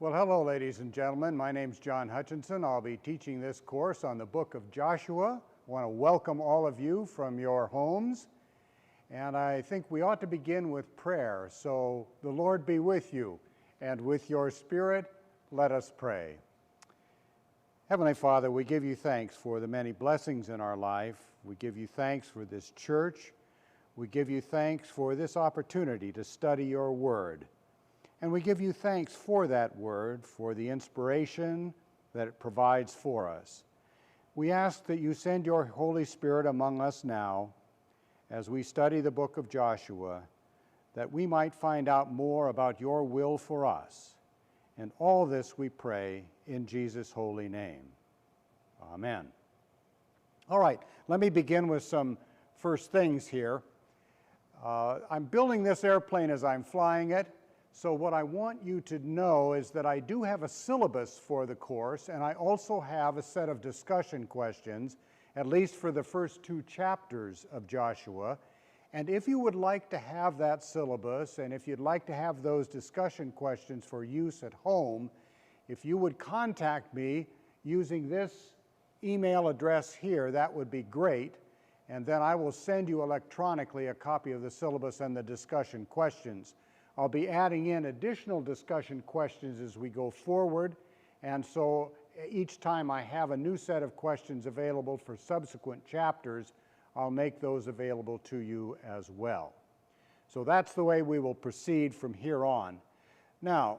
Well, hello, ladies and gentlemen. My name's John Hutchinson. I'll be teaching this course on the book of Joshua. I want to welcome all of you from your homes. And I think we ought to begin with prayer. So the Lord be with you, and with your spirit, let us pray. Heavenly Father, we give you thanks for the many blessings in our life. We give you thanks for this church. We give you thanks for this opportunity to study your word. And we give you thanks for that word, for the inspiration that it provides for us. We ask that you send your Holy Spirit among us now as we study the book of Joshua, that we might find out more about your will for us. And all this we pray in Jesus' holy name. Amen. All right, let me begin with some first things here. I'm building this airplane as I'm flying it. So what I want you to know is that I do have a syllabus for the course, and I also have a set of discussion questions, at least for the first two chapters of Joshua. And if you would like to have that syllabus, and if you'd like to have those discussion questions for use at home, if you would contact me using this email address here, that would be great. And then I will send you electronically a copy of the syllabus and the discussion questions. I'll be adding in additional discussion questions as we go forward, and so each time I have a new set of questions available for subsequent chapters, I'll make those available to you as well. So that's the way we will proceed from here on. Now,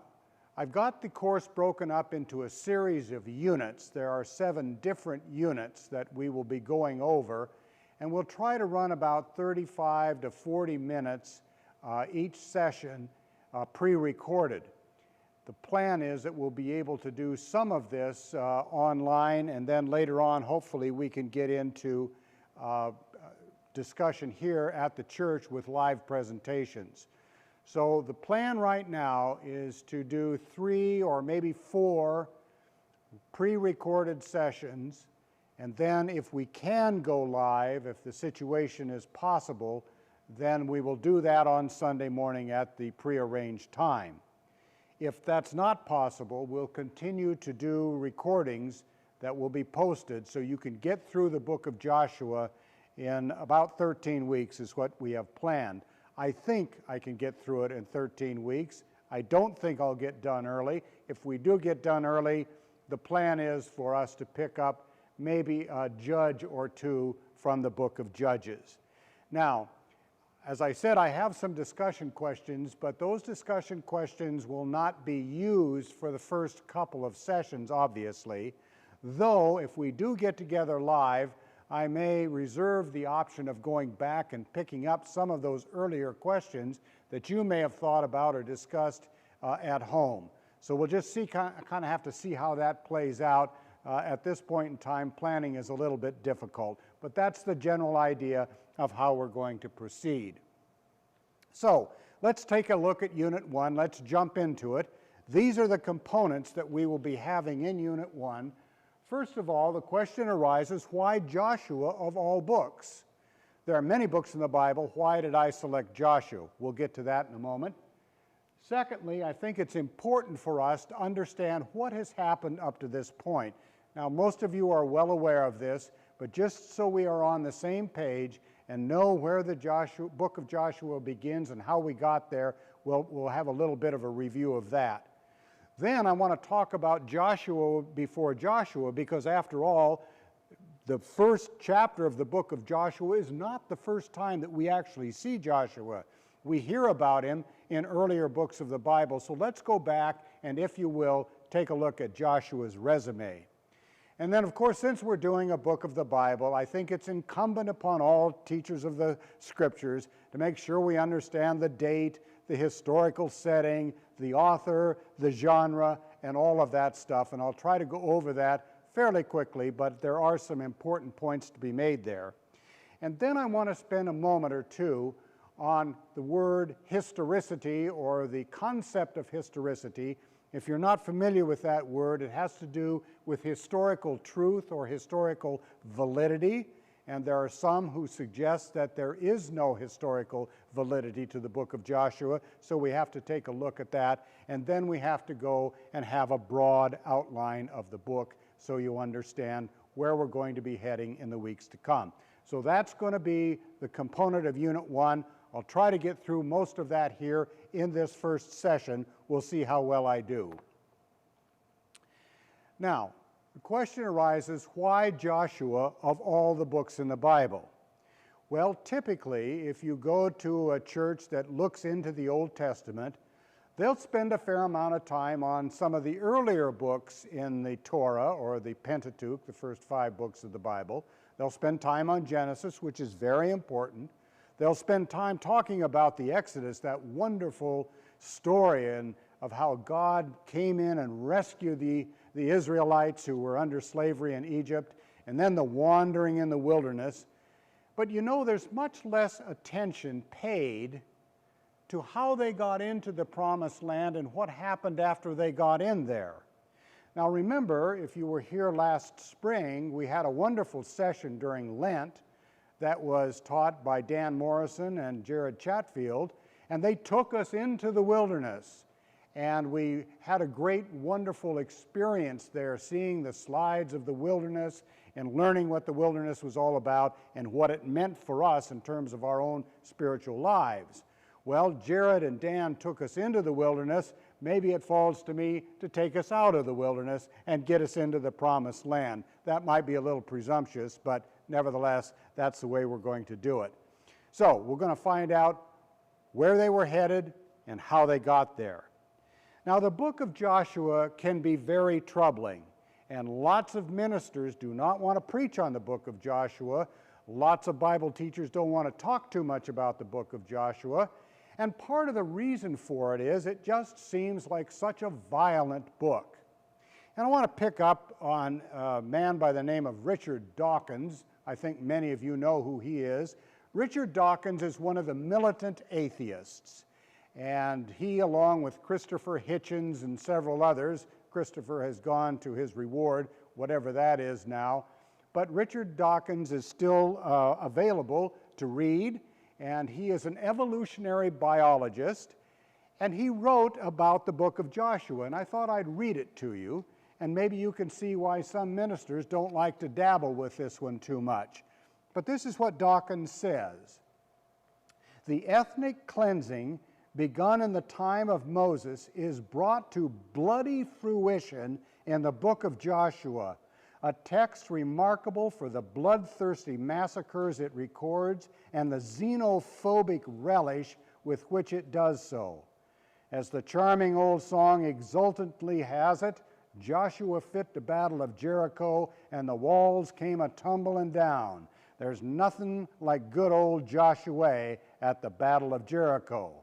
I've got the course broken up into a series of units. There are 7 different units that we will be going over, and we'll try to run about 35 to 40 minutes each session pre-recorded. The plan is that we'll be able to do some of this online, and then later on hopefully we can get into discussion here at the church with live presentations. So the plan right now is to do 3 or maybe 4 pre-recorded sessions, and then if we can go live, if the situation is possible, then we will do that on Sunday morning at the prearranged time. If that's not possible, we'll continue to do recordings that will be posted so you can get through the book of Joshua in about 13 weeks is what we have planned. I think I can get through it in 13 weeks. I don't think I'll get done early. If we do get done early, the plan is for us to pick up maybe a judge or 2 from the book of Judges. Now, as I said, I have some discussion questions, but those discussion questions will not be used for the first couple of sessions, obviously. Though, if we do get together live, I may reserve the option of going back and picking up some of those earlier questions that you may have thought about or discussed at home. So we'll just kind of have to see how that plays out. At this point in time, planning is a little bit difficult, but that's the general idea of how we're going to proceed. So let's take a look at Unit 1. Let's jump into it. These are the components that we will be having in Unit 1. First of all, the question arises, why Joshua of all books? There are many books in the Bible. Why did I select Joshua? We'll get to that in a moment. Secondly, I think it's important for us to understand what has happened up to this point. Now, most of you are well aware of this, but just so we are on the same page and know where the book of Joshua begins and how we got there, we'll have a little bit of a review of that. Then I want to talk about Joshua before Joshua, because after all, the first chapter of the book of Joshua is not the first time that we actually see Joshua. We hear about him in earlier books of the Bible. So let's go back and, if you will, take a look at Joshua's resume. And then, of course, since we're doing a book of the Bible, I think it's incumbent upon all teachers of the Scriptures to make sure we understand the date, the historical setting, the author, the genre, and all of that stuff. And I'll try to go over that fairly quickly, but there are some important points to be made there. And then I want to spend a moment or two on the word historicity, or the concept of historicity. If you're not familiar with that word, it has to do with historical truth or historical validity. and there are some who suggest that there is no historical validity to the book of Joshua, so we have to take a look at that, and then we have to go and have a broad outline of the book so you understand where we're going to be heading in the weeks to come. So that's going to be the component of Unit 1. I'll try to get through most of that here in this first session. We'll see how well I do. Now, the question arises, why Joshua of all the books in the Bible? Well, typically, if you go to a church that looks into the Old Testament, they'll spend a fair amount of time on some of the earlier books in the Torah, or the Pentateuch, the first 5 books of the Bible. They'll spend time on Genesis, which is very important. They'll spend time talking about the Exodus, that wonderful story of how God came in and rescued the Israelites who were under slavery in Egypt, and then the wandering in the wilderness. But you know, there's much less attention paid to how they got into the Promised Land and what happened after they got in there. Now remember, if you were here last spring, we had a wonderful session during Lent that was taught by Dan Morrison and Jared Chatfield, and they took us into the wilderness. And we had a great, wonderful experience there, seeing the slides of the wilderness and learning what the wilderness was all about and what it meant for us in terms of our own spiritual lives. Well, Jared and Dan took us into the wilderness. Maybe it falls to me to take us out of the wilderness and get us into the Promised Land. That might be a little presumptuous, but nevertheless, that's the way we're going to do it. So we're going to find out where they were headed and how they got there. Now, the book of Joshua can be very troubling, and lots of ministers do not want to preach on the book of Joshua. Lots of Bible teachers don't want to talk too much about the book of Joshua, and part of the reason for it is it just seems like such a violent book. And I want to pick up on a man by the name of Richard Dawkins. I think many of you know who he is. Richard Dawkins is one of the militant atheists. And he, along with Christopher Hitchens and several others, Christopher has gone to his reward, whatever that is now, but Richard Dawkins is still available to read, and he is an evolutionary biologist, and he wrote about the book of Joshua, and I thought I'd read it to you, and maybe you can see why some ministers don't like to dabble with this one too much. But this is what Dawkins says. The ethnic cleansing begun in the time of Moses is brought to bloody fruition in the book of Joshua, a text remarkable for the bloodthirsty massacres it records and the xenophobic relish with which it does so. As the charming old song exultantly has it, Joshua fit the battle of Jericho and the walls came a-tumbling down. There's nothing like good old Joshua at the battle of Jericho.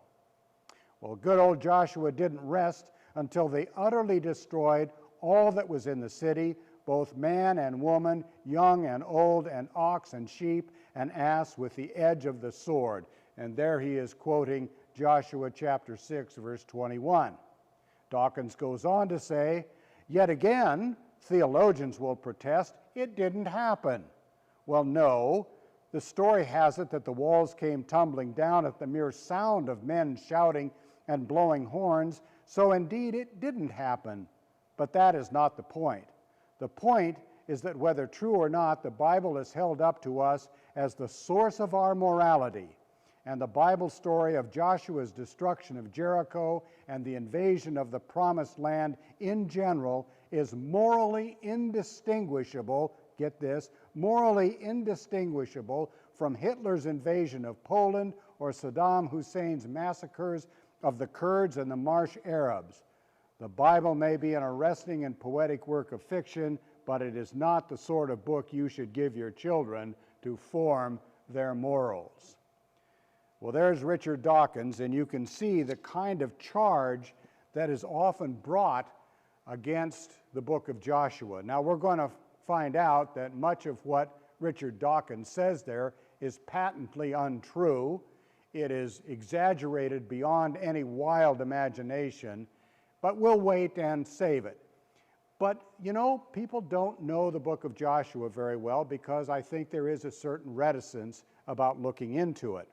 Well, good old Joshua didn't rest until they utterly destroyed all that was in the city, both man and woman, young and old, and ox and sheep and ass with the edge of the sword. And there he is quoting Joshua chapter 6, verse 21. Dawkins goes on to say, yet again, theologians will protest, it didn't happen. Well, no. The story has it that the walls came tumbling down at the mere sound of men shouting and blowing horns, so indeed it didn't happen. But that is not the point. The point is that whether true or not, the Bible is held up to us as the source of our morality. And the Bible story of Joshua's destruction of Jericho and the invasion of the Promised Land in general is morally indistinguishable, get this, morally indistinguishable from Hitler's invasion of Poland or Saddam Hussein's massacres of the Kurds and the Marsh Arabs. The Bible may be an arresting and poetic work of fiction, but it is not the sort of book you should give your children to form their morals. Well, there's Richard Dawkins, and you can see the kind of charge that is often brought against the book of Joshua. Now, we're going to find out that much of what Richard Dawkins says there is patently untrue. It is exaggerated beyond any wild imagination, but we'll wait and save it. But, you know, people don't know the book of Joshua very well because I think there is a certain reticence about looking into it.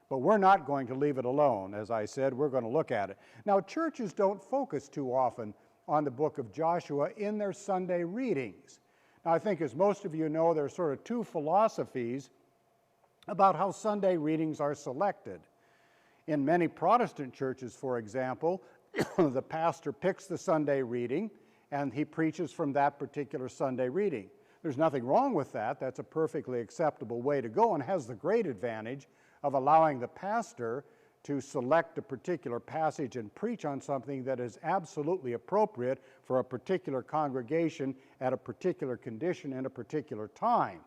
But we're not going to leave it alone. As I said, we're going to look at it. Now, churches don't focus too often on the book of Joshua in their Sunday readings. Now, I think, as most of you know, there are sort of two philosophies about how Sunday readings are selected. In many Protestant churches, for example, the pastor picks the Sunday reading and he preaches from that particular Sunday reading. There's nothing wrong with that. That's a perfectly acceptable way to go and has the great advantage of allowing the pastor to select a particular passage and preach on something that is absolutely appropriate for a particular congregation at a particular condition in a particular time.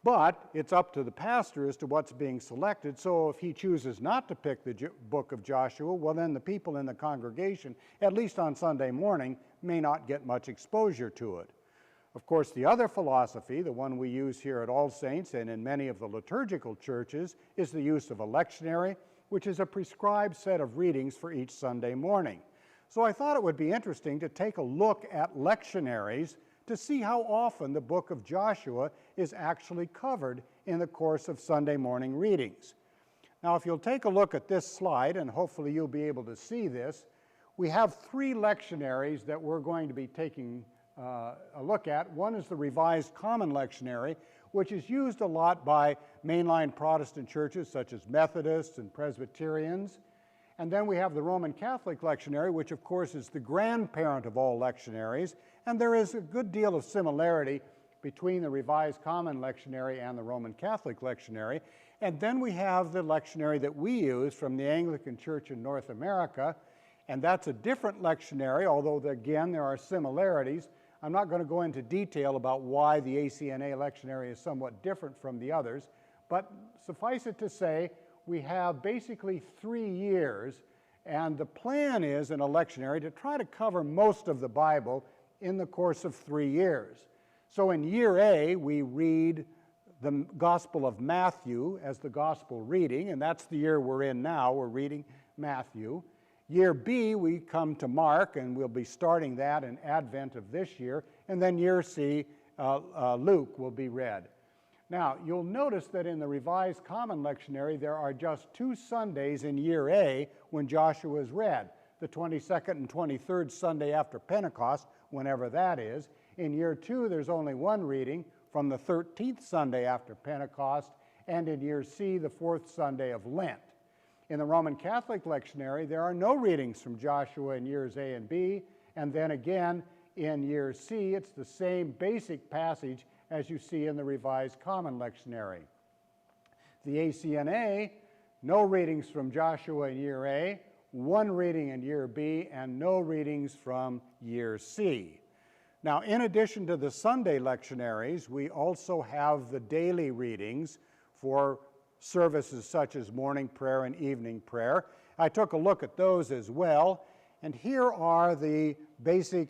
But it's up to the pastor as to what's being selected, so if he chooses not to pick the book of Joshua, well then the people in the congregation, at least on Sunday morning, may not get much exposure to it. Of course, the other philosophy, the one we use here at All Saints and in many of the liturgical churches, is the use of a lectionary, which is a prescribed set of readings for each Sunday morning. So I thought it would be interesting to take a look at lectionaries to see how often the book of Joshua is actually covered in the course of Sunday morning readings. Now, if you'll take a look at this slide, and hopefully you'll be able to see this, we have three lectionaries that we're going to be taking a look at. One is the Revised Common Lectionary, which is used a lot by mainline Protestant churches such as Methodists and Presbyterians. And then we have the Roman Catholic Lectionary, which of course is the grandparent of all lectionaries, and there is a good deal of similarity between the Revised Common Lectionary and the Roman Catholic Lectionary. And then we have the lectionary that we use from the Anglican Church in North America, and that's a different lectionary, although again there are similarities. I'm not going to go into detail about why the ACNA lectionary is somewhat different from the others, but suffice it to say, we have basically 3 years, and the plan is in a lectionary to try to cover most of the Bible in the course of 3 years. So in year A, we read the Gospel of Matthew as the Gospel reading, and that's the year we're in now. We're reading Matthew. Year B, we come to Mark, and we'll be starting that in Advent of this year. And then year C, Luke will be read. Now, you'll notice that in the Revised Common Lectionary, there are just 2 Sundays in year A when Joshua is read, the 22nd and 23rd Sunday after Pentecost, whenever that is. In year 2, there's only 1 reading from the 13th Sunday after Pentecost, and in year C, the 4th Sunday of Lent. In the Roman Catholic Lectionary, there are no readings from Joshua in years A and B, and then again in year C, it's the same basic passage as you see in the Revised Common Lectionary. The ACNA, no readings from Joshua in year A, 1 reading in year B, and no readings from year C. Now, in addition to the Sunday lectionaries, we also have the daily readings for services such as morning prayer and evening prayer. I took a look at those as well, and here are the basic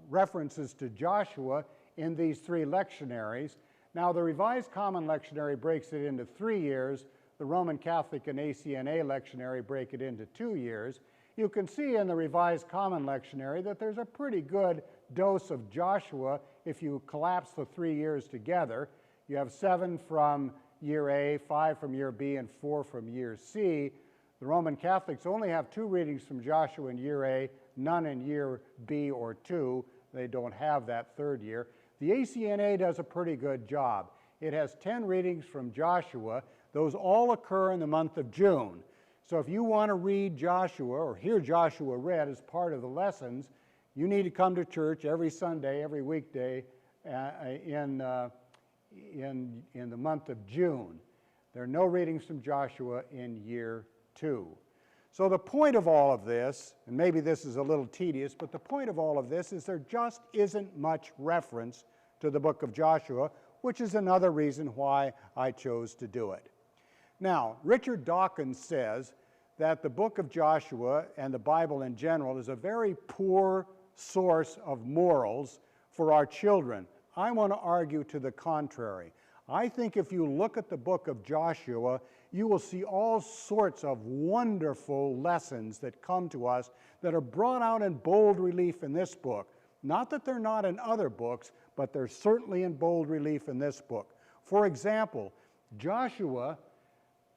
references to Joshua in these 3 lectionaries. Now, the Revised Common Lectionary breaks it into 3 years. The Roman Catholic and ACNA lectionary break it into 2 years. You can see in the Revised Common Lectionary that there's a pretty good dose of Joshua if you collapse the 3 years together. You have 7 from year A, 5 from year B, and 4 from year C. The Roman Catholics only have 2 readings from Joshua in year A, none in year B or 2. They don't have that 3rd year. The ACNA does a pretty good job. It has 10 readings from Joshua. Those all occur in the month of June. So if you want to read Joshua or hear Joshua read as part of the lessons, you need to come to church every Sunday, every weekday in the month of June. There are no readings from Joshua in year 2. So the point of all of this, and maybe this is a little tedious, but the point of all of this is there just isn't much reference to the book of Joshua, which is another reason why I chose to do it. Now, Richard Dawkins says that the book of Joshua and the Bible in general is a very poor source of morals for our children. I want to argue to the contrary. I think if you look at the book of Joshua, you will see all sorts of wonderful lessons that come to us that are brought out in bold relief in this book. Not that they're not in other books, but they're certainly in bold relief in this book. For example, Joshua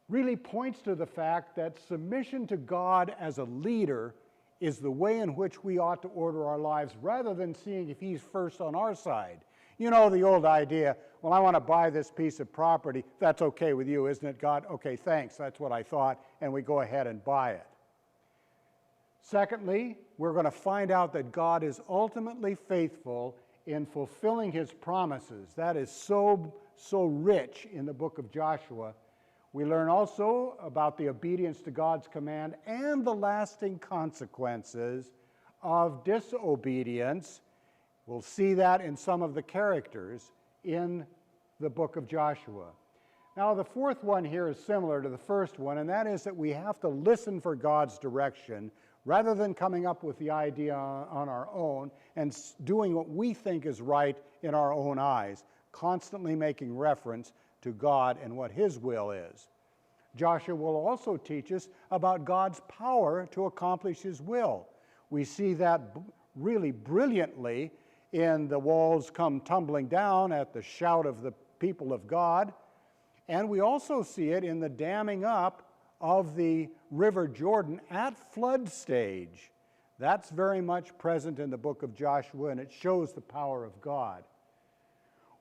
really points to the fact that submission to God as a leader is the way in which we ought to order our lives, rather than seeing if he's first on our side. You know the old idea, well, I want to buy this piece of property. That's okay with you, isn't it, God? Okay, thanks, that's what I thought, and we go ahead and buy it. Secondly, we're going to find out that God is ultimately faithful in fulfilling his promises. That is so rich in the book of Joshua. We learn also about the obedience to God's command and the lasting consequences of disobedience. We'll see that in some of the characters in the book of Joshua. Now, the fourth one here is similar to the first one, and that is that we have to listen for God's direction rather than coming up with the idea on our own and doing what we think is right in our own eyes, constantly making reference to God and what his will is. Joshua will also teach us about God's power to accomplish his will. We see that really brilliantly in the walls come tumbling down at the shout of the people of God, and we also see it in the damming up of the River Jordan at flood stage. That's very much present in the book of Joshua, and it shows the power of God.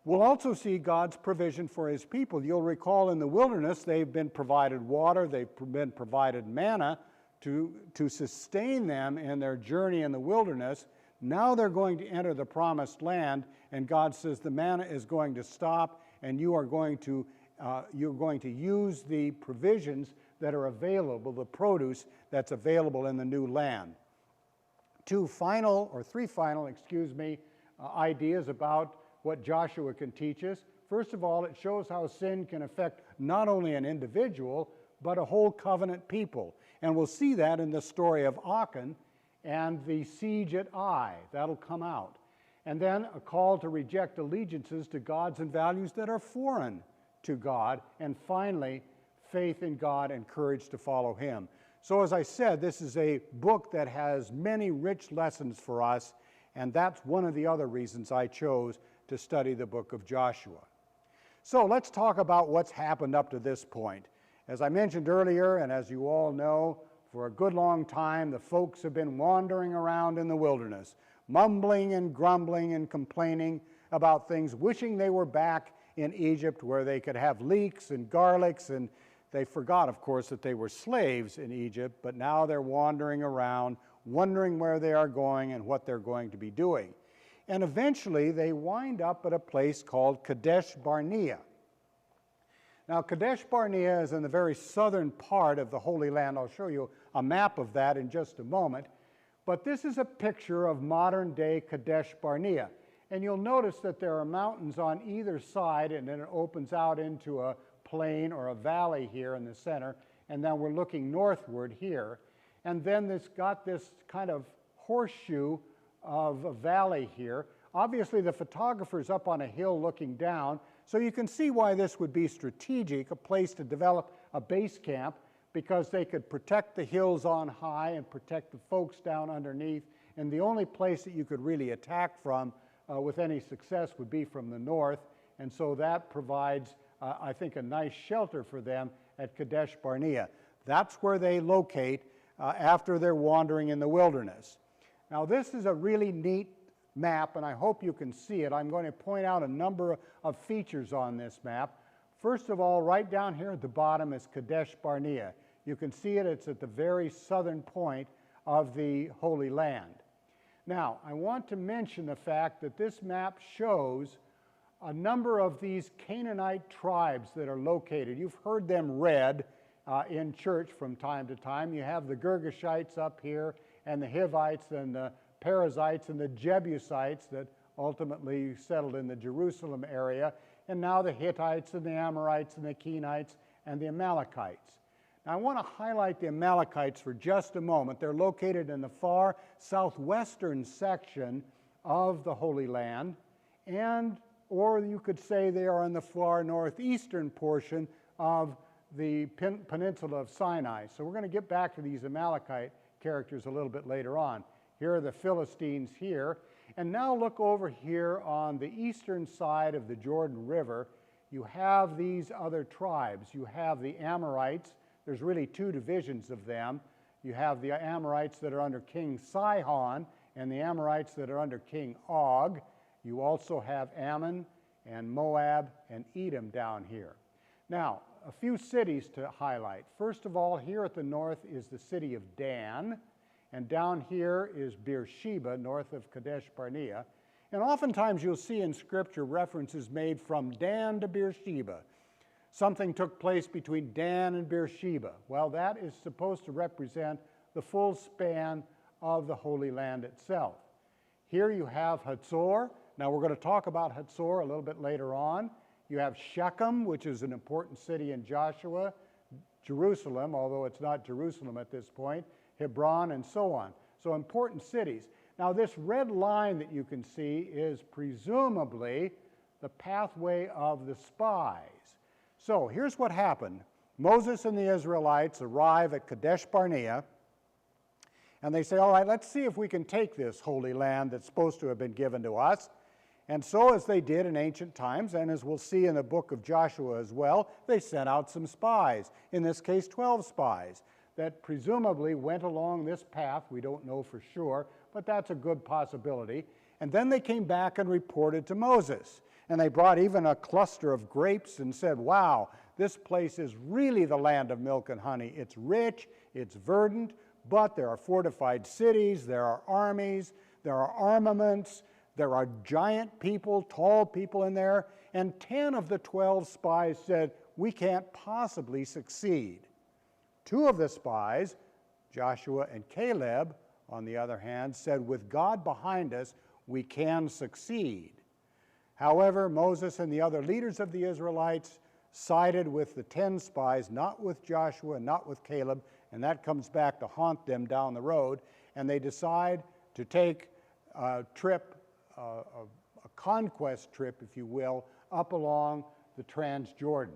We'll also see God's provision for his people. You'll recall in the wilderness, they've been provided water, they've been provided manna to sustain them in their journey in the wilderness. Now they're going to enter the promised land, and God says the manna is going to stop, and you're going to use the provisions that are available, the produce that's available in the new land. Three final ideas about what Joshua can teach us. First of all, it shows how sin can affect not only an individual, but a whole covenant people. And we'll see that in the story of Achan and the siege at Ai. That'll come out. And then a call to reject allegiances to gods and values that are foreign to God. And finally, faith in God and courage to follow him. So as I said, this is a book that has many rich lessons for us, and that's one of the other reasons I chose to study the book of Joshua. So let's talk about what's happened up to this point. As I mentioned earlier, and as you all know, for a good long time, the folks have been wandering around in the wilderness, mumbling and grumbling and complaining about things, wishing they were back in Egypt where they could have leeks and garlics, and they forgot, of course, that they were slaves in Egypt, but now they're wandering around, wondering where they are going and what they're going to be doing. And eventually they wind up at a place called Kadesh Barnea. Now, Kadesh Barnea is in the very southern part of the Holy Land. I'll show you a map of that in just a moment. But this is a picture of modern-day Kadesh Barnea. And you'll notice that there are mountains on either side, and then it opens out into a plain or a valley here in the center. And then we're looking northward here. And then it's got this kind of horseshoe of a valley here. Obviously, the photographer's up on a hill looking down, so you can see why this would be strategic, a place to develop a base camp, because they could protect the hills on high and protect the folks down underneath, and the only place that you could really attack from with any success would be from the north, and so that provides, I think, a nice shelter for them at Kadesh Barnea. That's where they locate after they're wandering in the wilderness. Now, this is a really neat map, and I hope you can see it. I'm going to point out a number of features on this map. First of all, right down here at the bottom is Kadesh Barnea. You can see it. It's at the very southern point of the Holy Land. Now, I want to mention the fact that this map shows a number of these Canaanite tribes that are located. You've heard them read in church from time to time. You have the Girgashites up here, and the Hivites and the Perizzites and the Jebusites that ultimately settled in the Jerusalem area, and now the Hittites and the Amorites and the Kenites and the Amalekites. Now I want to highlight the Amalekites for just a moment. They're located in the far southwestern section of the Holy Land, or you could say they are in the far northeastern portion of the peninsula of Sinai. So we're going to get back to these Amalekite characters a little bit later on. Here are the Philistines here. And now look over here on the eastern side of the Jordan River. You have these other tribes. You have the Amorites. There's really two divisions of them. You have the Amorites that are under King Sihon and the Amorites that are under King Og. You also have Ammon and Moab and Edom down here. Now, a few cities to highlight. First of all, here at the north is the city of Dan, and down here is Beersheba, north of Kadesh Barnea. And oftentimes you'll see in Scripture references made from Dan to Beersheba. Something took place between Dan and Beersheba. Well, that is supposed to represent the full span of the Holy Land itself. Here you have Hatzor. Now we're going to talk about Hatzor a little bit later on. You have Shechem, which is an important city in Joshua, Jerusalem, although it's not Jerusalem at this point, Hebron, and so on. So important cities. Now this red line that you can see is presumably the pathway of the spies. So here's what happened. Moses and the Israelites arrive at Kadesh Barnea, and they say, all right, let's see if we can take this holy land that's supposed to have been given to us. And so, as they did in ancient times, and as we'll see in the book of Joshua as well, they sent out some spies, in this case 12 spies, that presumably went along this path. We don't know for sure, but that's a good possibility. And then they came back and reported to Moses. And they brought even a cluster of grapes and said, wow, this place is really the land of milk and honey. It's rich, it's verdant, but there are fortified cities, there are armies, there are armaments, there are giant people, tall people in there, and 10 of the 12 spies said, we can't possibly succeed. 2 of the spies, Joshua and Caleb, on the other hand, said, with God behind us, we can succeed. However, Moses and the other leaders of the Israelites sided with the 10 spies, not with Joshua, not with Caleb, and that comes back to haunt them down the road, and they decide to take a trip, a conquest trip, if you will, up along the Transjordan.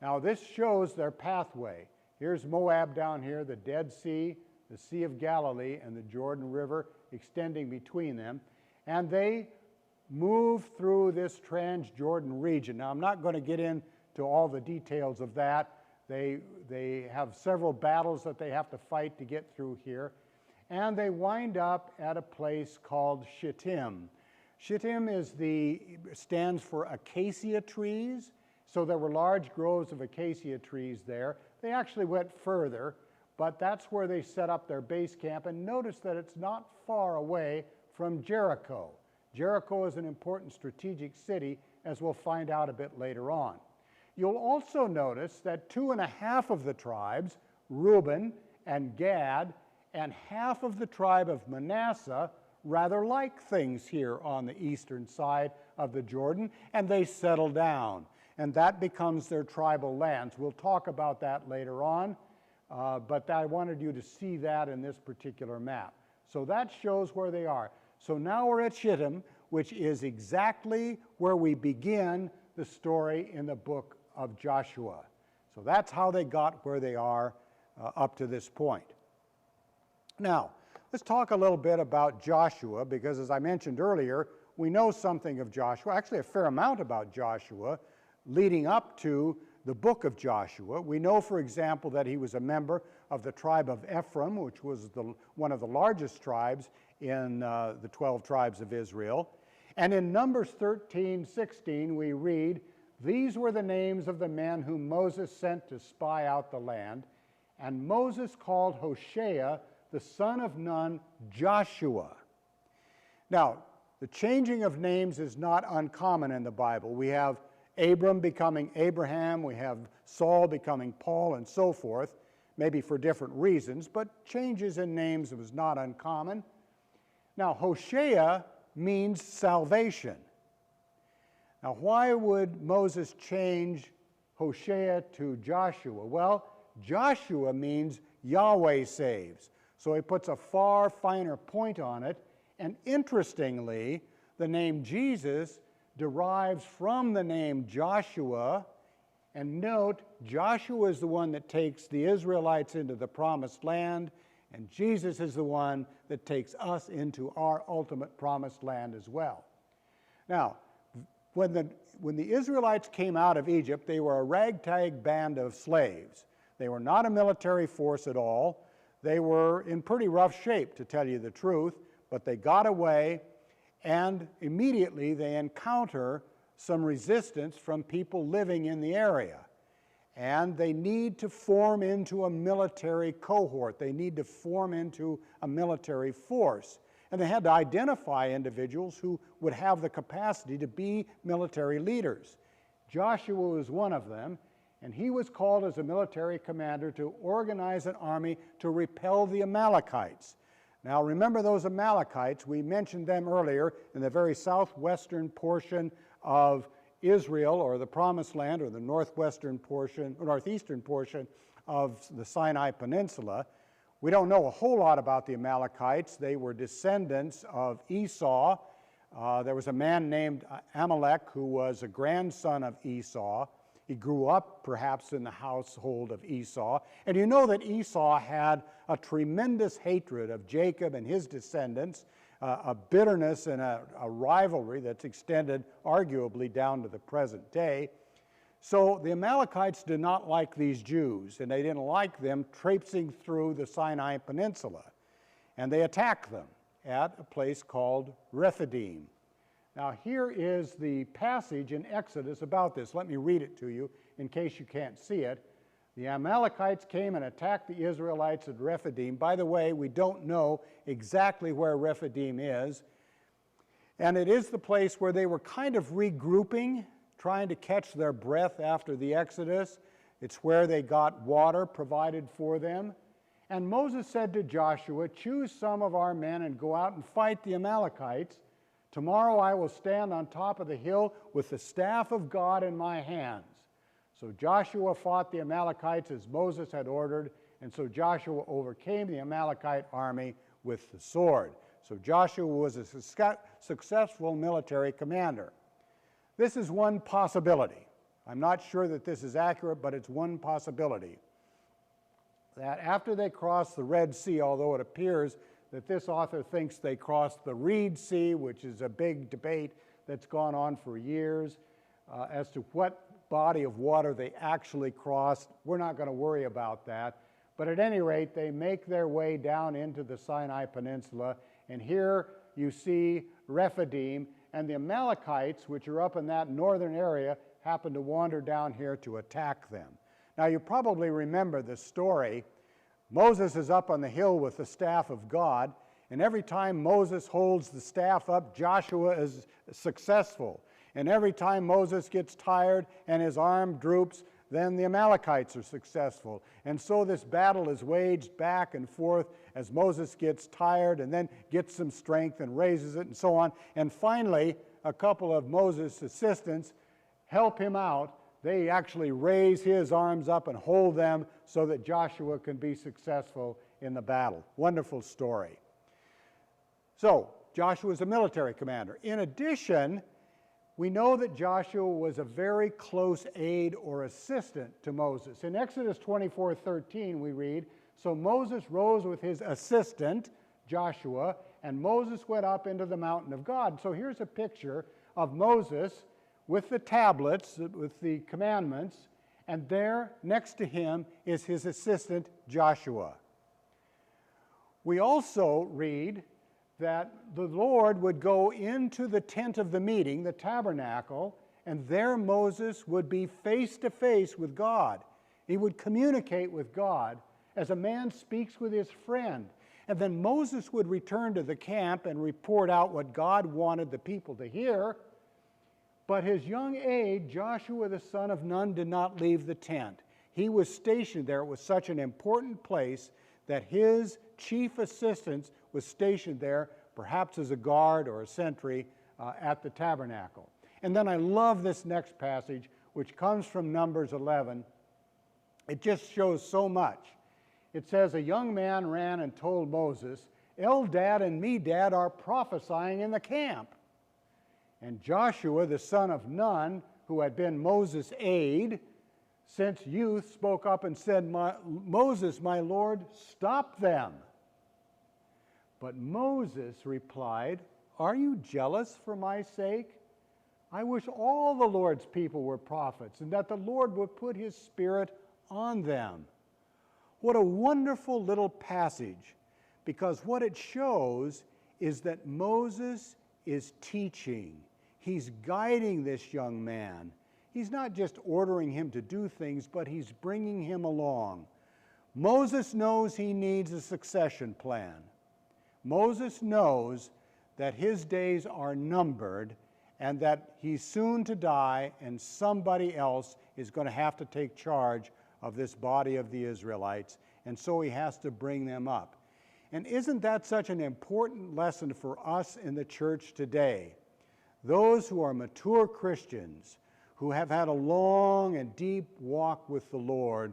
Now this shows their pathway. Here's Moab down here, the Dead Sea, the Sea of Galilee, and the Jordan River extending between them. And they move through this Transjordan region. Now I'm not going to get into all the details of that. They have several battles that they have to fight to get through here. And they wind up at a place called Shittim. Shittim stands for acacia trees. So there were large groves of acacia trees there. They actually went further, but that's where they set up their base camp. And notice that it's not far away from Jericho. Jericho is an important strategic city, as we'll find out a bit later on. You'll also notice that 2.5 of the tribes, Reuben and Gad, and half of the tribe of Manasseh rather like things here on the eastern side of the Jordan, and they settle down. And that becomes their tribal lands. We'll talk about that later on, but I wanted you to see that in this particular map. So that shows where they are. So now we're at Shittim, which is exactly where we begin the story in the book of Joshua. So that's how they got where they are up to this point. Now, let's talk a little bit about Joshua, because as I mentioned earlier, we know something of Joshua, actually a fair amount about Joshua, leading up to the book of Joshua. We know, for example, that he was a member of the tribe of Ephraim, which was one of the largest tribes in the 12 tribes of Israel. And in Numbers 13:16, we read, these were the names of the men whom Moses sent to spy out the land. And Moses called Hoshea, the son of Nun, Joshua. Now, the changing of names is not uncommon in the Bible. We have Abram becoming Abraham, we have Saul becoming Paul, and so forth, maybe for different reasons, but changes in names was not uncommon. Now, Hoshea means salvation. Now, why would Moses change Hoshea to Joshua? Well, Joshua means Yahweh saves. So he puts a far finer point on it. And interestingly, the name Jesus derives from the name Joshua. And note, Joshua is the one that takes the Israelites into the promised land, And Jesus is the one that takes us into our ultimate promised land as well. Now, when the Israelites came out of Egypt, they were a ragtag band of slaves. They were not a military force at all. They were in pretty rough shape, to tell you the truth, but they got away, and immediately they encounter some resistance from people living in the area. And they need to form into a military cohort. They need to form into a military force. And they had to identify individuals who would have the capacity to be military leaders. Joshua was one of them, and he was called as a military commander to organize an army to repel the Amalekites. Now remember those Amalekites, we mentioned them earlier in the very southwestern portion of Israel, or the Promised Land, or the northwestern portion, or northeastern portion of the Sinai Peninsula. We don't know a whole lot about the Amalekites. They were descendants of Esau. There was a man named Amalek who was a grandson of Esau. He grew up perhaps in the household of Esau. And you know that Esau had a tremendous hatred of Jacob and his descendants, a bitterness and a rivalry that's extended arguably down to the present day. So the Amalekites did not like these Jews, and they didn't like them traipsing through the Sinai Peninsula. And they attacked them at a place called Rephidim. Now here is the passage in Exodus about this. Let me read it to you in case you can't see it. The Amalekites came and attacked the Israelites at Rephidim. By the way, we don't know exactly where Rephidim is. And it is the place where they were kind of regrouping, trying to catch their breath after the Exodus. It's where they got water provided for them. And Moses said to Joshua, "Choose some of our men and go out and fight the Amalekites. Tomorrow I will stand on top of the hill with the staff of God in my hands." So Joshua fought the Amalekites as Moses had ordered, and so Joshua overcame the Amalekite army with the sword. So Joshua was a successful military commander. This is one possibility. I'm not sure that this is accurate, but it's one possibility. That after they crossed the Red Sea, although it appears that this author thinks they crossed the Reed Sea, which is a big debate that's gone on for years as to what body of water they actually crossed. We're not going to worry about that. But at any rate, they make their way down into the Sinai Peninsula, and here you see Rephidim, and the Amalekites, which are up in that northern area, happen to wander down here to attack them. Now you probably remember the story. Moses is up on the hill with the staff of God, and every time Moses holds the staff up, Joshua is successful. And every time Moses gets tired and his arm droops, then the Amalekites are successful. And so this battle is waged back and forth as Moses gets tired and then gets some strength and raises it and so on. And finally, a couple of Moses' assistants help him out. They actually raise his arms up and hold them so that Joshua can be successful in the battle. Wonderful story. So Joshua is a military commander. In addition, we know that Joshua was a very close aide or assistant to Moses. In Exodus 24:13 we read, "So Moses rose with his assistant, Joshua, and Moses went up into the mountain of God." So here's a picture of Moses with the tablets, with the commandments, and there next to him is his assistant, Joshua. We also read that the Lord would go into the tent of the meeting, the tabernacle, and there Moses would be face to face with God. He would communicate with God as a man speaks with his friend. And then Moses would return to the camp and report out what God wanted the people to hear. But his young aide, Joshua the son of Nun, did not leave the tent. He was stationed there. It was such an important place that his chief assistant was stationed there, perhaps as a guard or a sentry at the tabernacle. And then I love this next passage, which comes from Numbers 11. It just shows so much. It says, "A young man ran and told Moses, 'Eldad and Medad are prophesying in the camp.' And Joshua, the son of Nun, who had been Moses' aide since youth, spoke up and said, 'Moses, my lord, stop them.' But Moses replied, "Are you jealous for my sake? I wish all the Lord's people were prophets, and that the Lord would put his Spirit on them." What a wonderful little passage, because what it shows is that Moses is teaching. He's guiding this young man. He's not just ordering him to do things, but he's bringing him along. Moses knows he needs a succession plan. Moses knows that his days are numbered and that he's soon to die, and somebody else is going to have to take charge of this body of the Israelites, and so he has to bring them up. And isn't that such an important lesson for us in the church today? Those who are mature Christians, who have had a long and deep walk with the Lord,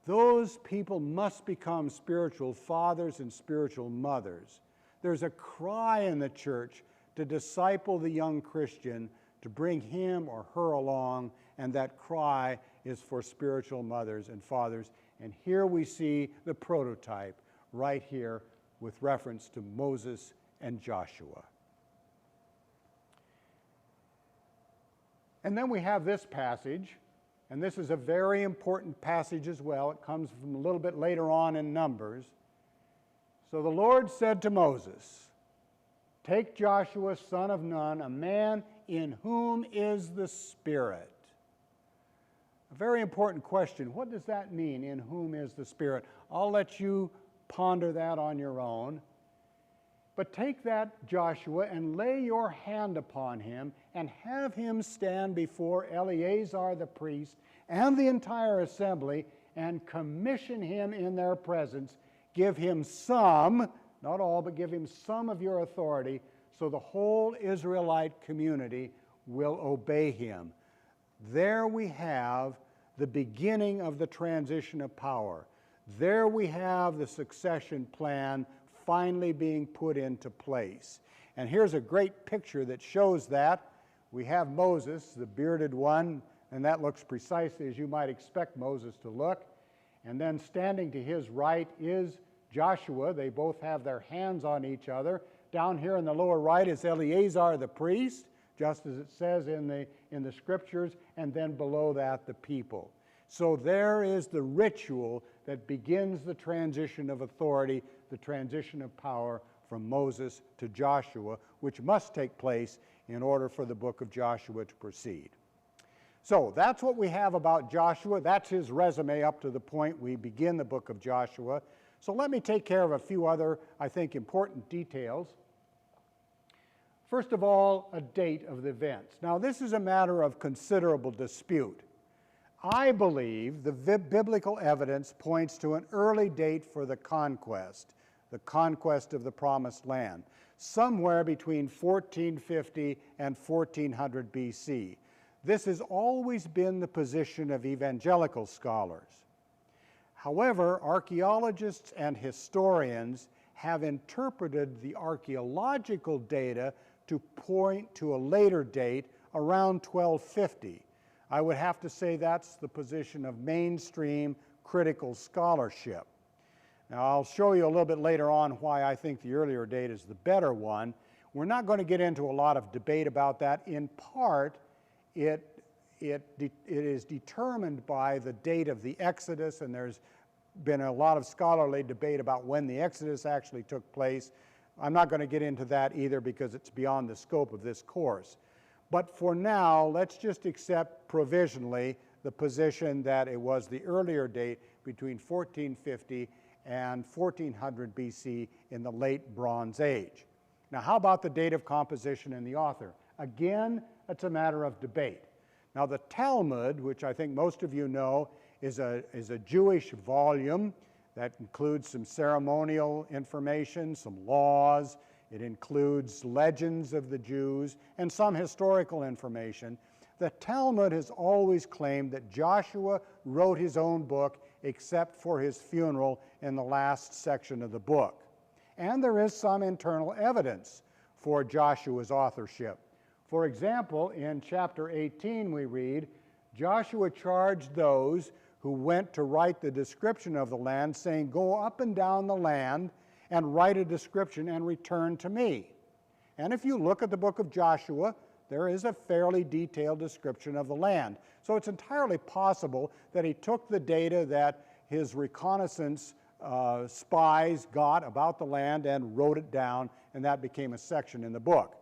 those people must become spiritual fathers and spiritual mothers. There's a cry in the church to disciple the young Christian, to bring him or her along, and that cry is for spiritual mothers and fathers. And here we see the prototype right here with reference to Moses and Joshua. And then we have this passage, and this is a very important passage as well. It comes from a little bit later on in Numbers. So the Lord said to Moses, "Take Joshua, son of Nun, a man in whom is the Spirit." A very important question. What does that mean, in whom is the Spirit? I'll let you ponder that on your own. But take that Joshua and lay your hand upon him and have him stand before Eleazar the priest and the entire assembly and commission him in their presence. Give him some, not all, but give him some of your authority, so the whole Israelite community will obey him. There we have the beginning of the transition of power. There we have the succession plan finally being put into place. And here's a great picture that shows that. We have Moses, the bearded one, and that looks precisely as you might expect Moses to look. And then standing to his right is Joshua. They both have their hands on each other. Down here in the lower right is Eleazar the priest, just as it says in the scriptures, and then below that the people. So there is the ritual that begins the transition of authority, the transition of power from Moses to Joshua, which must take place in order for the book of Joshua to proceed. So that's what we have about Joshua. That's his resume up to the point we begin the book of Joshua. So let me take care of a few other, I think, important details. First of all, a date of the events. Now, this is a matter of considerable dispute. I believe the biblical evidence points to an early date for the conquest of the Promised Land, somewhere between 1450 and 1400 BC. This has always been the position of evangelical scholars. However, archaeologists and historians have interpreted the archaeological data to point to a later date around 1250. I would have to say that's the position of mainstream critical scholarship. Now, I'll show you a little bit later on why I think the earlier date is the better one. We're not going to get into a lot of debate about that. In part, it is determined by the date of the Exodus, and there's been a lot of scholarly debate about when the Exodus actually took place. I'm not going to get into that either because it's beyond the scope of this course. But for now, let's just accept provisionally the position that it was the earlier date between 1450 and 1400 BC in the late Bronze Age. Now, how about the date of composition and the author? Again, it's a matter of debate. Now, the Talmud, which I think most of you know, is a Jewish volume that includes some ceremonial information, some laws. It includes legends of the Jews and some historical information. The Talmud has always claimed that Joshua wrote his own book except for his funeral in the last section of the book. And there is some internal evidence for Joshua's authorship. For example, in chapter 18 we read, Joshua charged those who went to write the description of the land, saying, "Go up and down the land and write a description and return to me. And if you look at the book of Joshua, there is a fairly detailed description of the land. So it's entirely possible that he took the data that his reconnaissance spies got about the land and wrote it down, and that became a section in the book.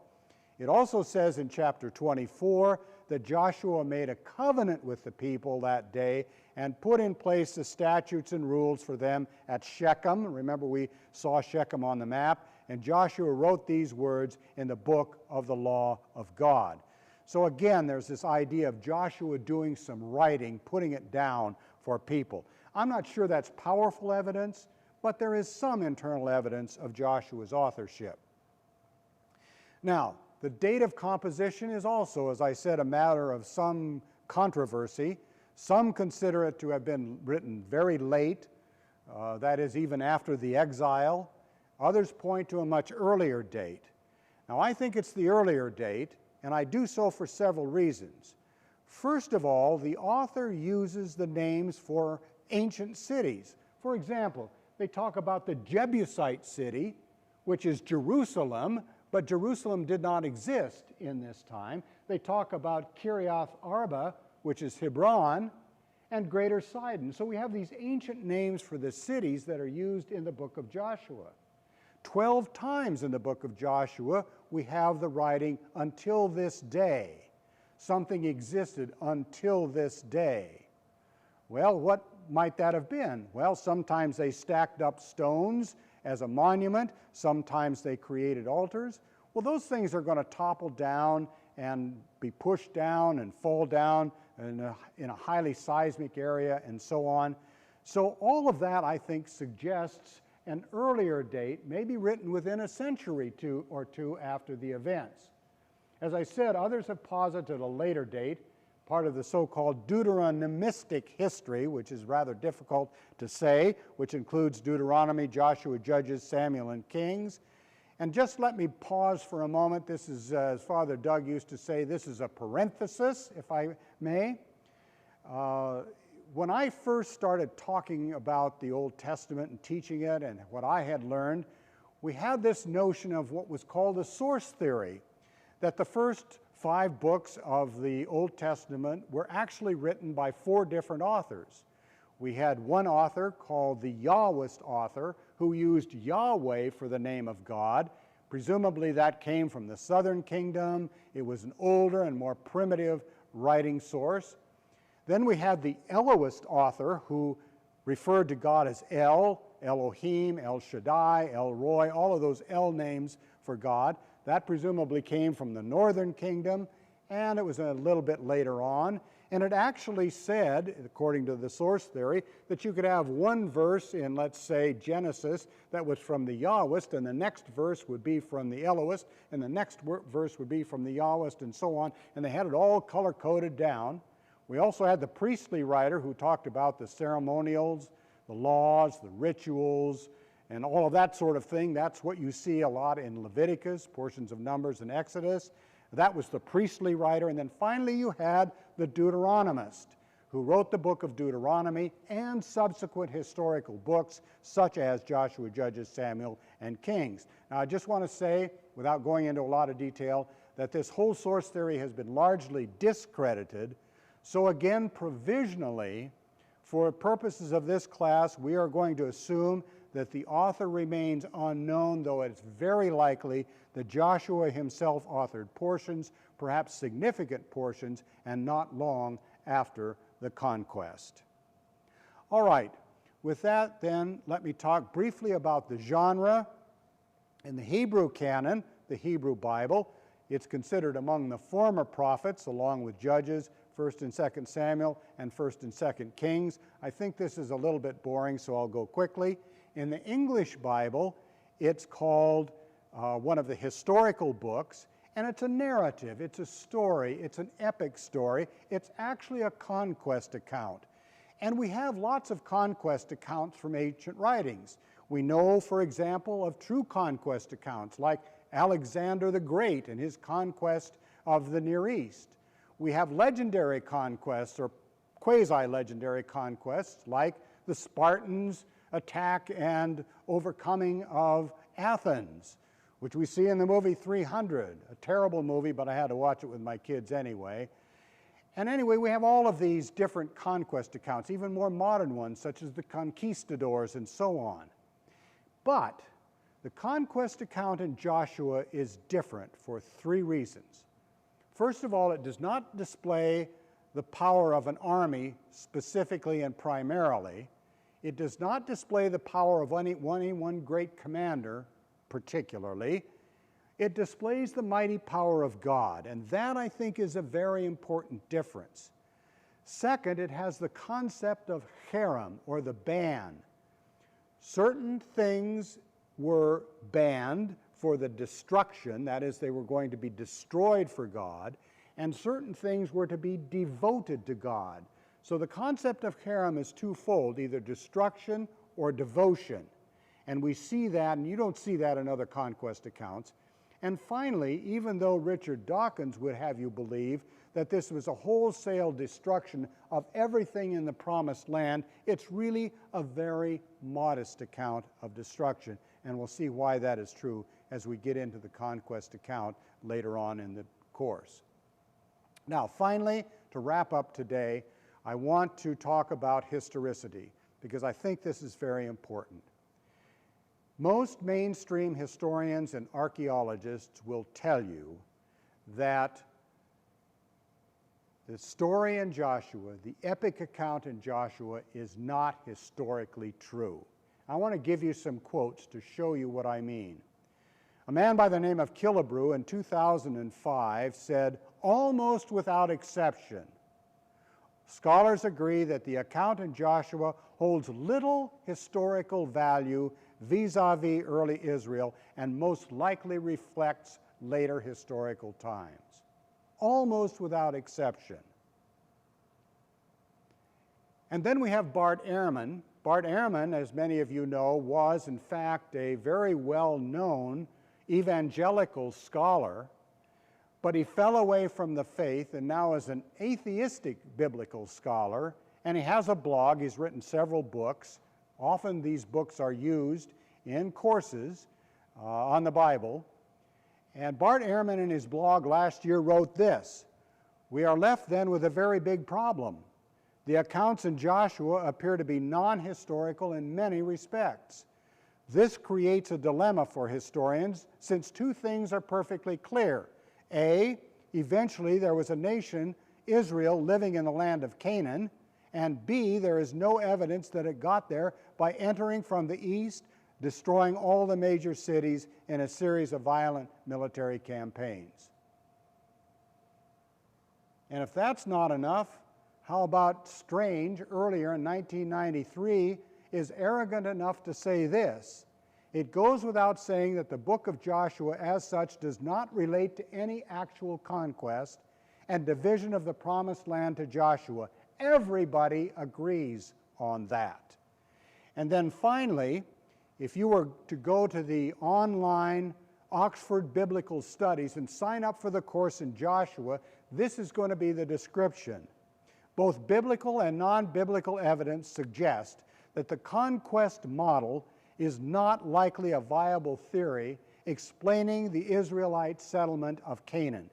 It also says in chapter 24 that Joshua made a covenant with the people that day and put in place the statutes and rules for them at Shechem. Remember, we saw Shechem on the map, and Joshua wrote these words in the book of the law of God. So again, there's this idea of Joshua doing some writing, putting it down for people. I'm not sure that's powerful evidence, but there is some internal evidence of Joshua's authorship. Now, the date of composition is also, as I said, a matter of some controversy. Some consider it to have been written very late, that is, even after the exile. Others point to a much earlier date. Now, I think it's the earlier date, and I do so for several reasons. First of all, the author uses the names for ancient cities. For example, they talk about the Jebusite city, which is Jerusalem, but Jerusalem did not exist in this time. They talk about Kiriath Arba, which is Hebron, and Greater Sidon. So we have these ancient names for the cities that are used in the book of Joshua. 12 times in the book of Joshua, we have the writing, until this day. Something existed until this day. Well, what might that have been? Well, sometimes they stacked up stones as a monument. Sometimes they created altars. Well, those things are going to topple down and be pushed down and fall down in a highly seismic area and so on. So all of that, I think, suggests an earlier date, maybe written within a century or two after the events. As I said, others have posited a later date, part of the so-called Deuteronomistic history, which is rather difficult to say, which includes Deuteronomy, Joshua, Judges, Samuel, and Kings. And just let me pause for a moment. This is, as Father Doug used to say, this is a parenthesis, if I may. When I first started talking about the Old Testament and teaching it and what I had learned, we had this notion of what was called a source theory, that the first 5 books of the Old Testament were actually written by 4 different authors. We had one author called the Yahwist author who used Yahweh for the name of God. Presumably that came from the southern kingdom. It was an older and more primitive writing source. Then we had the Elohist author who referred to God as El, Elohim, El Shaddai, El Roy, all of those El names for God. That presumably came from the northern kingdom, and it was a little bit later on. And it actually said, according to the source theory, that you could have one verse in, let's say, Genesis that was from the Yahwist, and the next verse would be from the Elohist, and the next verse would be from the Yahwist, and so on. And they had it all color-coded down. We also had the priestly writer who talked about the ceremonials, the laws, the rituals, and all of that sort of thing. That's what you see a lot in Leviticus, portions of Numbers, and Exodus. That was the priestly writer. And then finally you had the Deuteronomist, who wrote the book of Deuteronomy and subsequent historical books, such as Joshua, Judges, Samuel, and Kings. Now, I just want to say, without going into a lot of detail, that this whole source theory has been largely discredited. So again, provisionally, for purposes of this class, we are going to assume that the author remains unknown, though it's very likely that Joshua himself authored portions, perhaps significant portions, and not long after the conquest. All right, with that then, let me talk briefly about the genre. In the Hebrew canon, the Hebrew Bible, it's considered among the former prophets, along with Judges, 1st and 2nd Samuel, and 1st and 2nd Kings. I think this is a little bit boring, so I'll go quickly. In the English Bible, it's called one of the historical books, and it's a narrative, it's a story, it's an epic story. It's actually a conquest account. And we have lots of conquest accounts from ancient writings. We know, for example, of true conquest accounts, like Alexander the Great and his conquest of the Near East. We have legendary conquests or quasi-legendary conquests like the Spartans attack and overcoming of Athens, which we see in the movie 300, a terrible movie, but I had to watch it with my kids anyway. And anyway, we have all of these different conquest accounts, even more modern ones, such as the conquistadors and so on. But the conquest account in Joshua is different for three reasons. First of all, it does not display the power of an army specifically and primarily. It does not display the power of any one great commander particularly. It displays the mighty power of God, and that, I think, is a very important difference. Second, it has the concept of herem, or the ban. Certain things were banned for the destruction, that is, they were going to be destroyed for God, and certain things were to be devoted to God. So the concept of herem is twofold, either destruction or devotion. And we see that, and you don't see that in other conquest accounts. And finally, even though Richard Dawkins would have you believe that this was a wholesale destruction of everything in the Promised Land, it's really a very modest account of destruction. And we'll see why that is true as we get into the conquest account later on in the course. Now, finally, to wrap up today, I want to talk about historicity, because I think this is very important. Most mainstream historians and archaeologists will tell you that the story in Joshua, the epic account in Joshua, is not historically true. I want to give you some quotes to show you what I mean. A man by the name of Killebrew in 2005 said, almost without exception, scholars agree that the account in Joshua holds little historical value vis-a-vis early Israel and most likely reflects later historical times. Almost without exception. And then we have Bart Ehrman. Bart Ehrman, as many of you know, was in fact a very well-known evangelical scholar, but he fell away from the faith and now is an atheistic biblical scholar, and he has a blog. He's written several books. Often these books are used in courses on the Bible. And Bart Ehrman in his blog last year wrote this: "We are left then with a very big problem. The accounts in Joshua appear to be non-historical in many respects. This creates a dilemma for historians, since two things are perfectly clear. A, eventually there was a nation, Israel, living in the land of Canaan, and B, there is no evidence that it got there by entering from the east, destroying all the major cities in a series of violent military campaigns." And if that's not enough, how about Strange, earlier in 1993, is arrogant enough to say this: "It goes without saying that the book of Joshua as such does not relate to any actual conquest and division of the promised land to Joshua. Everybody agrees on that." And then finally, if you were to go to the online Oxford Biblical Studies and sign up for the course in Joshua, this is going to be the description. Both biblical and non-biblical evidence suggest that the conquest model is not likely a viable theory explaining the Israelite settlement of Canaan.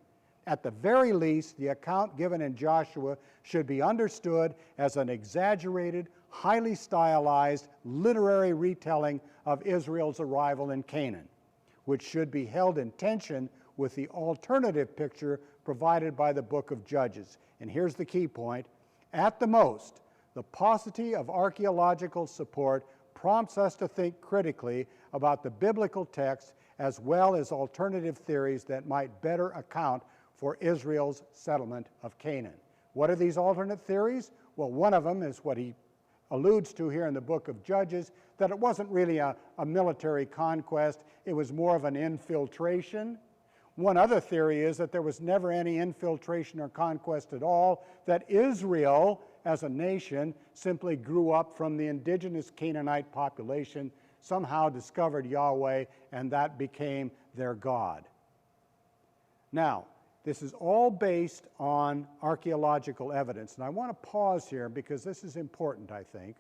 At the very least, the account given in Joshua should be understood as an exaggerated, highly stylized literary retelling of Israel's arrival in Canaan, which should be held in tension with the alternative picture provided by the book of Judges. And here's the key point: at the most, the paucity of archaeological support prompts us to think critically about the biblical text as well as alternative theories that might better account for Israel's settlement of Canaan. What are these alternate theories? Well, one of them is what he alludes to here in the book of Judges, that it wasn't really a military conquest, it was more of an infiltration. One other theory is that there was never any infiltration or conquest at all, that Israel as a nation simply grew up from the indigenous Canaanite population, somehow discovered Yahweh, and that became their God. Now, this is all based on archaeological evidence, and I want to pause here because this is important, I think.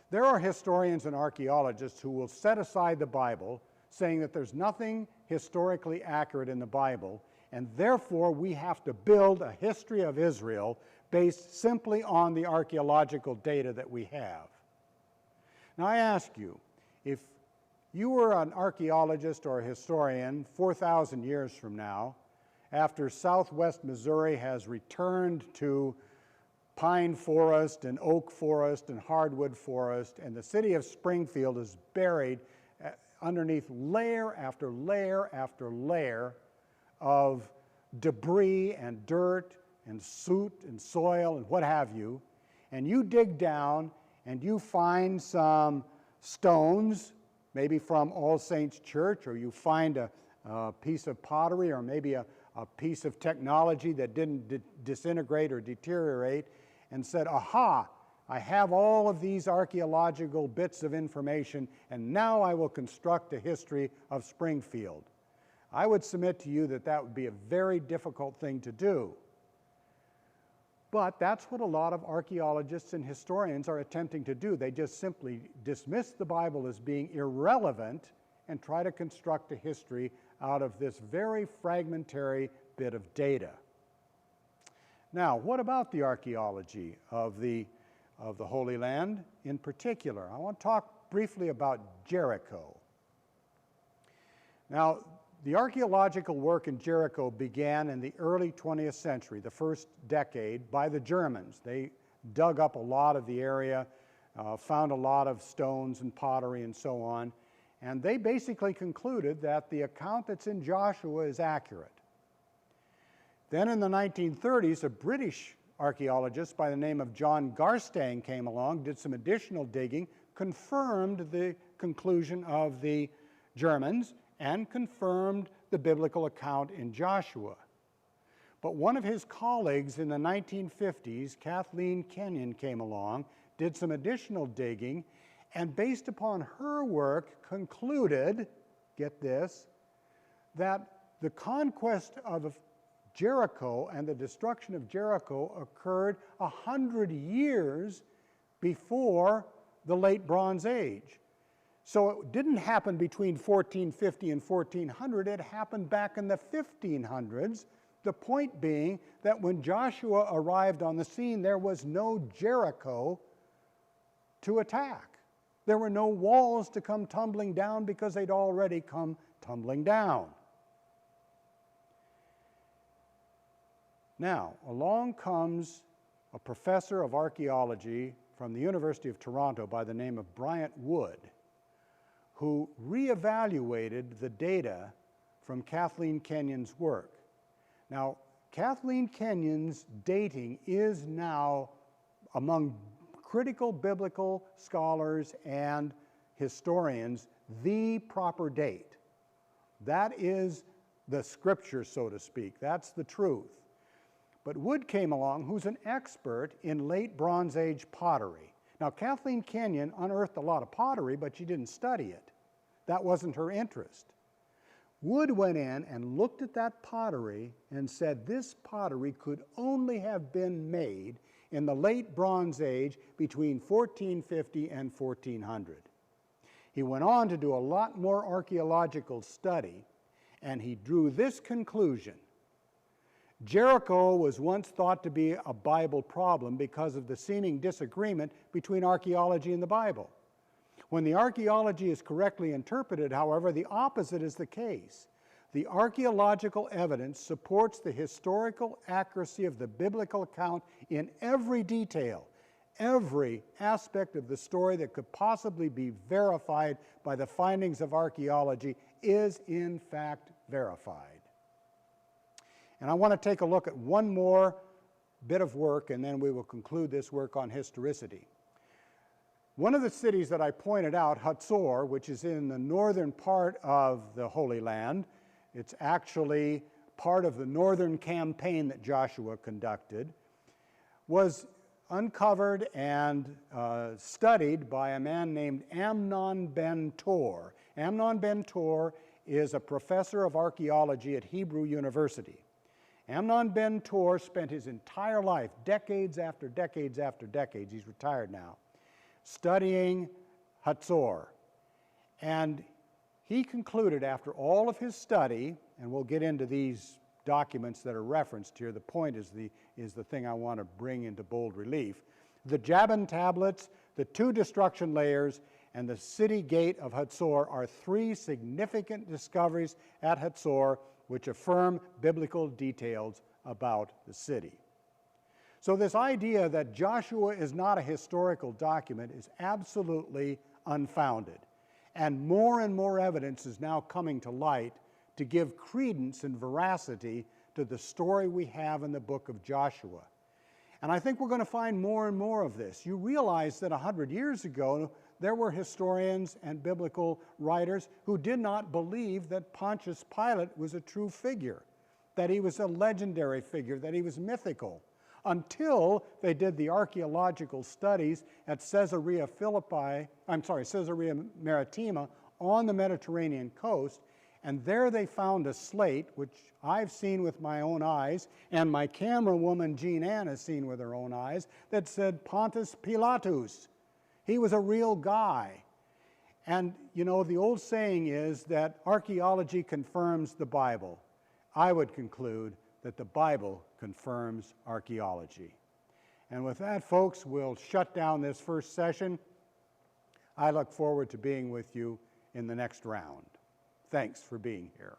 There are historians and archaeologists who will set aside the Bible, saying that there's nothing historically accurate in the Bible, and therefore we have to build a history of Israel based simply on the archaeological data that we have. Now I ask you, if you were an archaeologist or a historian 4,000 years from now, after southwest Missouri has returned to pine forest and oak forest and hardwood forest, and the city of Springfield is buried underneath layer after layer after layer of debris and dirt and soot and soil and what have you, and you dig down and you find some stones, maybe from All Saints Church, or you find a piece of pottery, or maybe a piece of technology that didn't disintegrate or deteriorate, and said, aha, I have all of these archaeological bits of information, and now I will construct a history of Springfield. I would submit to you that that would be a very difficult thing to do. But that's what a lot of archaeologists and historians are attempting to do. They just simply dismiss the Bible as being irrelevant and try to construct a history out of this very fragmentary bit of data. Now, what about the archaeology of the Holy Land in particular? I want to talk briefly about Jericho. Now, the archaeological work in Jericho began in the early 20th century, the first decade, by the Germans. They dug up a lot of the area, found a lot of stones and pottery and so on, and they basically concluded that the account that's in Joshua is accurate. Then in the 1930s, a British archaeologist by the name of John Garstang came along, did some additional digging, confirmed the conclusion of the Germans, and confirmed the biblical account in Joshua. But one of his colleagues in the 1950s, Kathleen Kenyon, came along, did some additional digging, and based upon her work concluded, get this, that the conquest of Jericho and the destruction of Jericho occurred 100 years before the late Bronze Age. So it didn't happen between 1450 and 1400, it happened back in the 1500s, the point being that when Joshua arrived on the scene, there was no Jericho to attack. There were no walls to come tumbling down because they'd already come tumbling down. Now, along comes a professor of archaeology from the University of Toronto by the name of Bryant Wood, who reevaluated the data from Kathleen Kenyon's work. Now, Kathleen Kenyon's dating is now, among critical biblical scholars and historians, the proper date. That is the scripture, so to speak. That's the truth. But Wood came along, who's an expert in late Bronze Age pottery. Now, Kathleen Kenyon unearthed a lot of pottery, but she didn't study it. That wasn't her interest. Wood went in and looked at that pottery and said this pottery could only have been made in the late Bronze Age between 1450 and 1400. He went on to do a lot more archaeological study, and he drew this conclusion. Jericho was once thought to be a Bible problem because of the seeming disagreement between archaeology and the Bible. When the archaeology is correctly interpreted, however, the opposite is the case. The archaeological evidence supports the historical accuracy of the biblical account in every detail. Every aspect of the story that could possibly be verified by the findings of archaeology is in fact verified. And I want to take a look at one more bit of work, and then we will conclude this work on historicity. One of the cities that I pointed out, Hatzor, which is in the northern part of the Holy Land, it's actually part of the northern campaign that Joshua conducted, was uncovered and studied by a man named Amnon ben Tor. Amnon ben Tor is a professor of archaeology at Hebrew University. Amnon ben Tor spent his entire life, decades after decades after decades, he's retired now, studying Hatzor. And he concluded after all of his study, and we'll get into these documents that are referenced here, the point is the thing I want to bring into bold relief. The Jabin tablets, the 2 destruction layers, and the city gate of Hatzor are 3 significant discoveries at Hatzor which affirm biblical details about the city. So this idea that Joshua is not a historical document is absolutely unfounded. And more evidence is now coming to light to give credence and veracity to the story we have in the book of Joshua. And I think we're going to find more and more of this. You realize that 100 years ago, there were historians and biblical writers who did not believe that Pontius Pilate was a true figure, that he was a legendary figure, that he was mythical, until they did the archaeological studies at Caesarea Maritima on the Mediterranean coast, and there they found a slate, which I've seen with my own eyes, and my camera woman Jean Ann has seen with her own eyes, that said Pontius Pilatus. He was a real guy. And, you know, the old saying is that archaeology confirms the Bible. I would conclude that the Bible confirms archaeology. And with that, folks, we'll shut down this first session. I look forward to being with you in the next round. Thanks for being here.